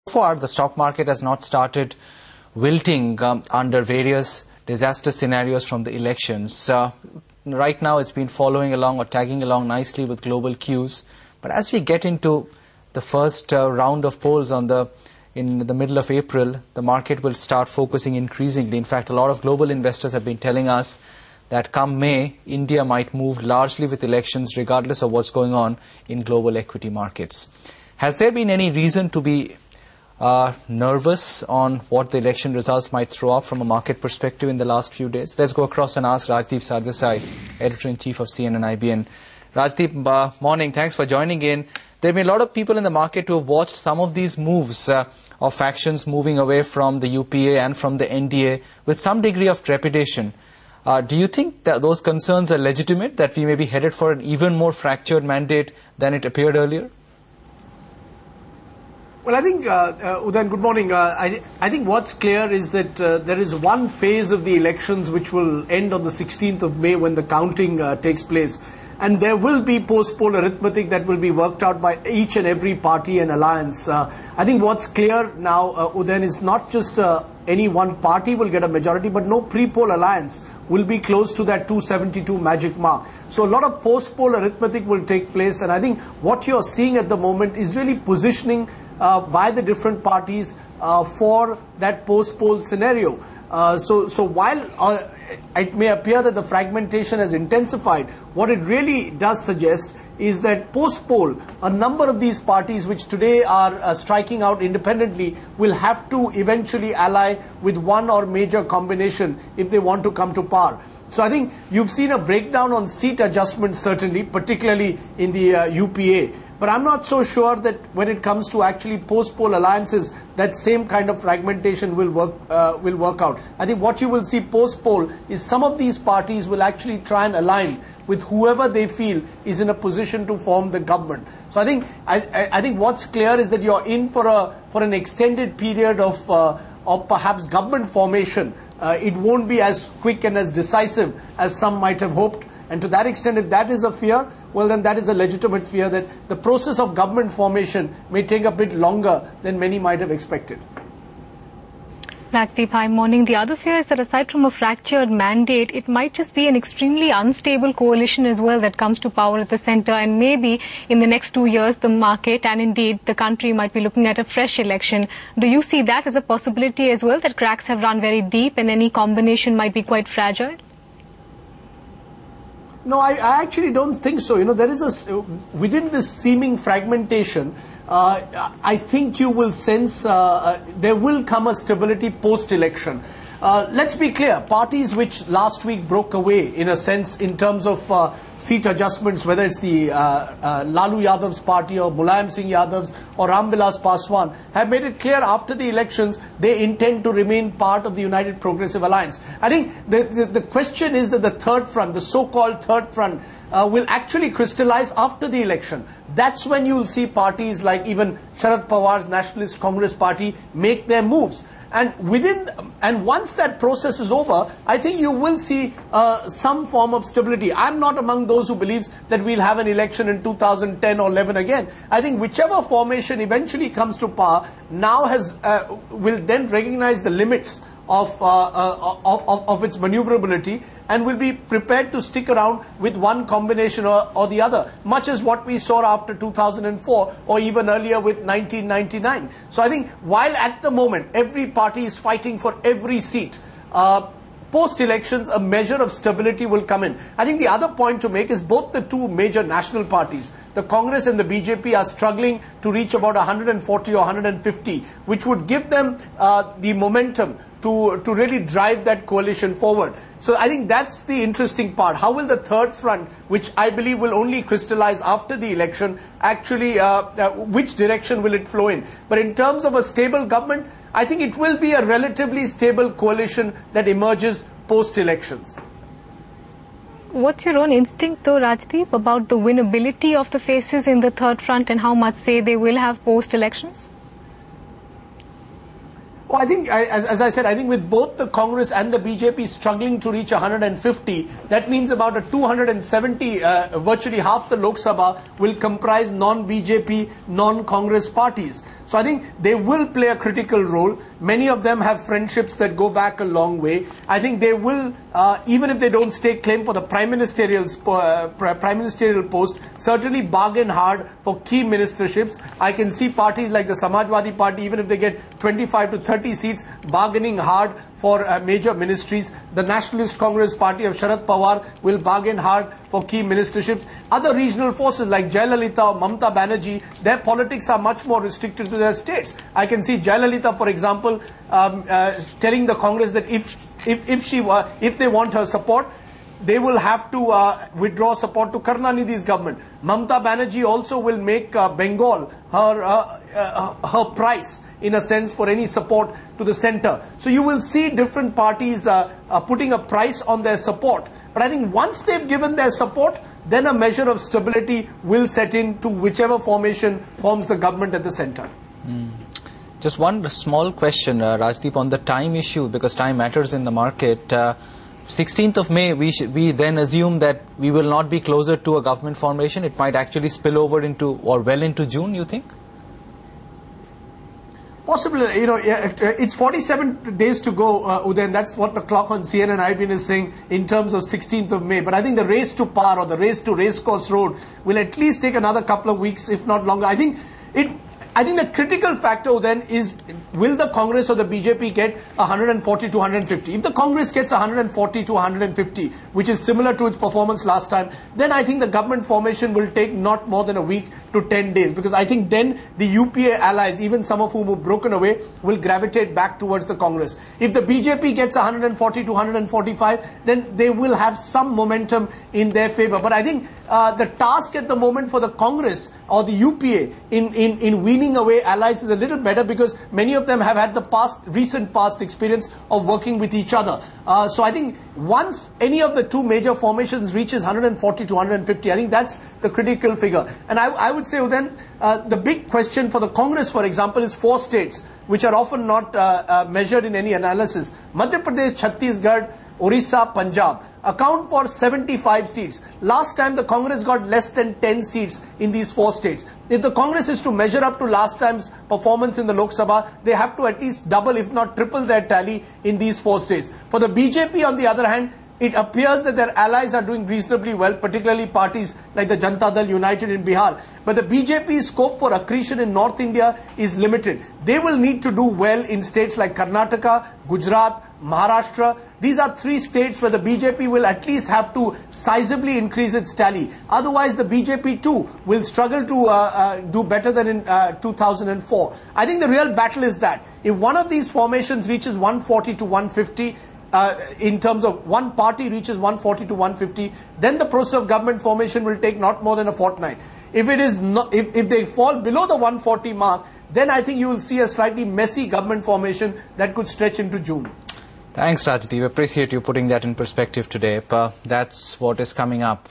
far, the stock market has not started wilting under various disaster scenarios from the elections. Right now, it's been following along or tagging along nicely with global cues. But as we get into the first round of polls in the middle of April, the market will start focusing increasingly. In fact, a lot of global investors have been telling us that come May, India might move largely with elections regardless of what's going on in global equity markets. Has there been any reason to be nervous on what the election results might throw up from a market perspective in the last few days? Let's go across and ask Rajdeep Sardesai, Editor-in-Chief of CNN-IBN. Rajdeep, morning. Thanks for joining in. There have been a lot of people in the market who have watched some of these moves of factions moving away from the UPA and from the NDA with some degree of trepidation. Do you think that those concerns are legitimate, that we may be headed for an even more fractured mandate than it appeared earlier? Well, I think, Udan, good morning. I think what's clear is that there is one phase of the elections which will end on the 16th of May when the counting takes place. And there will be post-poll arithmetic that will be worked out by each and every party and alliance. I think what's clear now, Udan, is not just any one party will get a majority, but no pre-poll alliance will be close to that 272 magic mark. So a lot of post-poll arithmetic will take place. And I think what you're seeing at the moment is really positioning by the different parties for that post-poll scenario. So while it may appear that the fragmentation has intensified, what it really does suggest is that post-poll, a number of these parties which today are striking out independently will have to eventually ally with one or major combination if they want to come to power. So I think you've seen a breakdown on seat adjustments, certainly, particularly in the UPA. But I'm not so sure that when it comes to actually post-poll alliances, that same kind of fragmentation will work out. I think what you will see post-poll is some of these parties will actually try and align with whoever they feel is in a position to form the government. So I think what's clear is that you're in for an extended period of perhaps government formation. It won't be as quick and as decisive as some might have hoped. And to that extent, if that is a fear, well, then that is a legitimate fear that the process of government formation may take a bit longer than many might have expected. Rajdeep, hi, morning. The other fear is that aside from a fractured mandate, it might just be an extremely unstable coalition as well that comes to power at the centre, and maybe in the next 2 years the market and indeed the country might be looking at a fresh election. Do you see that as a possibility as well, that cracks have run very deep and any combination might be quite fragile? No, I actually don't think so. You know, there is within this seeming fragmentation, I think you will sense there will come a stability post-election. Let's be clear, parties which last week broke away, in a sense, in terms of seat adjustments, whether it's the Lalu Yadav's party or Mulayam Singh Yadav's or Ram Vilas Paswan, have made it clear after the elections they intend to remain part of the United Progressive Alliance. I think the question is that the third front, the so-called third front, will actually crystallize after the election. That's when you'll see parties like even Sharad Pawar's Nationalist Congress Party make their moves. And once that process is over, I think you will see some form of stability. I'm not among those who believes that we'll have an election in 2010 or 11 again. I think whichever formation eventually comes to power now will then recognize the limits of its maneuverability and will be prepared to stick around with one combination or the other, much as what we saw after 2004 or even earlier with 1999. So I think while at the moment every party is fighting for every seat, post-elections a measure of stability will come in. I think the other point to make is both the two major national parties, the Congress and the BJP, are struggling to reach about 140 or 150, which would give them the momentum to really drive that coalition forward. So I think that's the interesting part. How will the third front, which I believe will only crystallize after the election, actually, which direction will it flow in? But in terms of a stable government, I think it will be a relatively stable coalition that emerges post-elections. What's your own instinct though, Rajdeep, about the winnability of the faces in the third front and how much say they will have post-elections? Well, I think, as I said, I think with both the Congress and the BJP struggling to reach 150, that means about a 270, virtually half the Lok Sabha will comprise non-BJP, non-Congress parties. So I think they will play a critical role. Many of them have friendships that go back a long way. I think they will, even if they don't stake claim for the prime ministerial post, certainly bargain hard for key ministerships. I can see parties like the Samajwadi Party, even if they get 25 to 30 seats, bargaining hard for major ministries. The Nationalist Congress Party of Sharad Pawar will bargain hard for key ministerships. Other regional forces like Jayalalitha or Mamata Banerjee, their politics are much more restricted to their states. I can see Jayalalitha, for example, telling the Congress that if they want her support, they will have to withdraw support to Karunanidhi's government. Mamata Banerjee also will make Bengal her price, in a sense, for any support to the centre. So you will see different parties putting a price on their support. But I think once they've given their support, then a measure of stability will set in to whichever formation forms the government at the centre. Just one small question, Rajdeep, on the time issue, because time matters in the market. 16th of May, we then assume that we will not be closer to a government formation. It might actually spill over into, or well into June, you think? Possibly, it's 47 days to go, Uday, and that's what the clock on CNN-IBN is saying in terms of 16th of May. But I think the race to Par or the race to Racecourse Road will at least take another couple of weeks, if not longer. I think the critical factor then is, will the Congress or the BJP get 140 to 150? If the Congress gets 140 to 150, which is similar to its performance last time, then I think the government formation will take not more than a week to 10 days. Because I think then the UPA allies, even some of whom have broken away, will gravitate back towards the Congress. If the BJP gets 140 to 145, then they will have some momentum in their favor. But I think the task at the moment for the Congress or the UPA in weaning away allies is a little better, because many of them have had the recent past experience of working with each other. So I think once any of the two major formations reaches 140 to 150, I think that's the critical figure. And I would say then the big question for the Congress, for example, is 4 states, which are often not measured in any analysis. Madhya Pradesh, Chhattisgarh, Orissa, Punjab account for 75 seats. Last time the Congress got less than 10 seats in these 4 states. If the Congress is to measure up to last time's performance in the Lok Sabha, they have to at least double, if not triple, their tally in these 4 states. For the BJP, on the other hand, it appears that their allies are doing reasonably well, particularly parties like the Janata Dal United in Bihar. But the BJP's scope for accretion in North India is limited. They will need to do well in states like Karnataka, Gujarat, Maharashtra. These are 3 states where the BJP will at least have to sizably increase its tally. Otherwise, the BJP too will struggle to do better than in 2004. I think the real battle is that if one of these formations reaches 140 to 150, in terms of one party reaches 140 to 150, then the process of government formation will take not more than a fortnight. If it is not, if they fall below the 140 mark, then I think you will see a slightly messy government formation that could stretch into June. Thanks, Rajdeep. Appreciate you putting that in perspective today. That's what is coming up.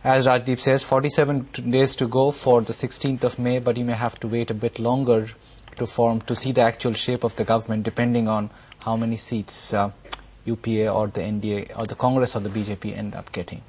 As Rajdeep says, 47 days to go for the 16th of May, but you may have to wait a bit longer to see the actual shape of the government, depending on how many seats UPA or the NDA or the Congress or the BJP end up getting.